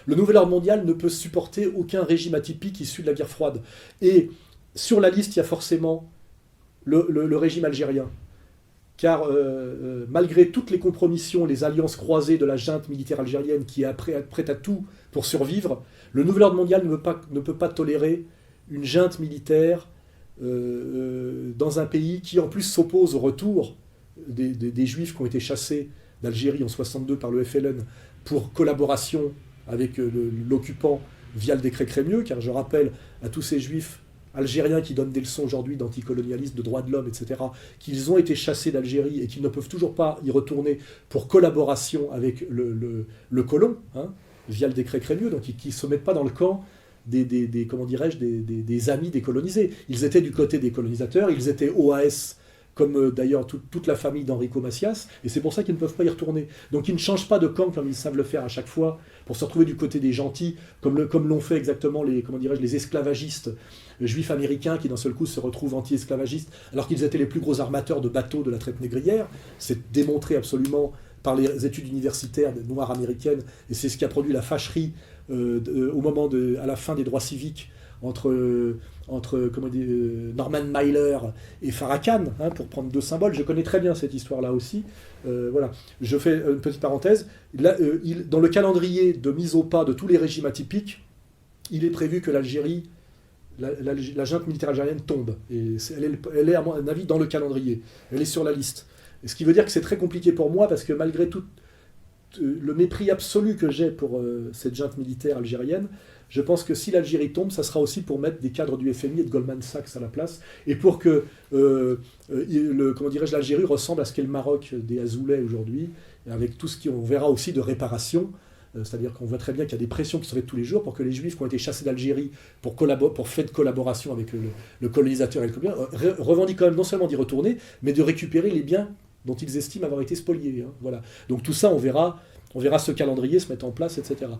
Le nouvel ordre mondial ne peut supporter aucun régime atypique issu de la guerre froide. Et sur la liste, il y a forcément le régime algérien. Car malgré toutes les compromissions, les alliances croisées de la junte militaire algérienne qui est prête à tout pour survivre, le nouvel ordre mondial ne peut pas tolérer une junte militaire dans un pays qui en plus s'oppose au retour des Juifs qui ont été chassés d'Algérie en 62 par le FLN pour collaboration avec l'occupant via le décret Crémieux, car je rappelle à tous ces Juifs algériens qui donnent des leçons aujourd'hui d'anticolonialisme, de droits de l'homme, etc., qu'ils ont été chassés d'Algérie et qu'ils ne peuvent toujours pas y retourner pour collaboration avec le colon, hein, via le décret Crémieux, donc qui ne se mettent pas dans le camp comment dirais-je, des amis des colonisés. Ils étaient du côté des colonisateurs, ils étaient OAS, comme d'ailleurs toute la famille d'Enrico Macias, et c'est pour ça qu'ils ne peuvent pas y retourner. Donc ils ne changent pas de camp comme ils savent le faire à chaque fois, pour se retrouver du côté des gentils, comme l'ont fait exactement les esclavagistes juifs américains qui d'un seul coup se retrouvent anti-esclavagistes, alors qu'ils étaient les plus gros armateurs de bateaux de la traite négrière. C'est démontré absolument par les études universitaires noires américaines, et c'est ce qui a produit la fâcherie à la fin des droits civiques entre Norman Mailer et Farrakhan, hein, pour prendre deux symboles. Je connais très bien cette histoire-là aussi. Voilà. Je fais une petite parenthèse. Là, dans le calendrier de mise au pas de tous les régimes atypiques, il est prévu que l'Algérie, la junte militaire algérienne tombe. Et elle est, à mon avis, dans le calendrier. Elle est sur la liste. Et ce qui veut dire que c'est très compliqué pour moi, parce que malgré tout le mépris absolu que j'ai pour cette junte militaire algérienne, je pense que si l'Algérie tombe, ça sera aussi pour mettre des cadres du FMI et de Goldman Sachs à la place, et pour que l'Algérie ressemble à ce qu'est le Maroc des Azoulais aujourd'hui, avec tout ce qu'on verra aussi de réparation. C'est-à-dire qu'on voit très bien qu'il y a des pressions qui se font tous les jours pour que les Juifs qui ont été chassés d'Algérie pour fait de collaboration avec le colonisateur et le colonisateur revendiquent quand même non seulement d'y retourner, mais de récupérer les biens dont ils estiment avoir été spoliés. Hein, voilà. Donc tout ça, on verra ce calendrier se mettre en place, etc.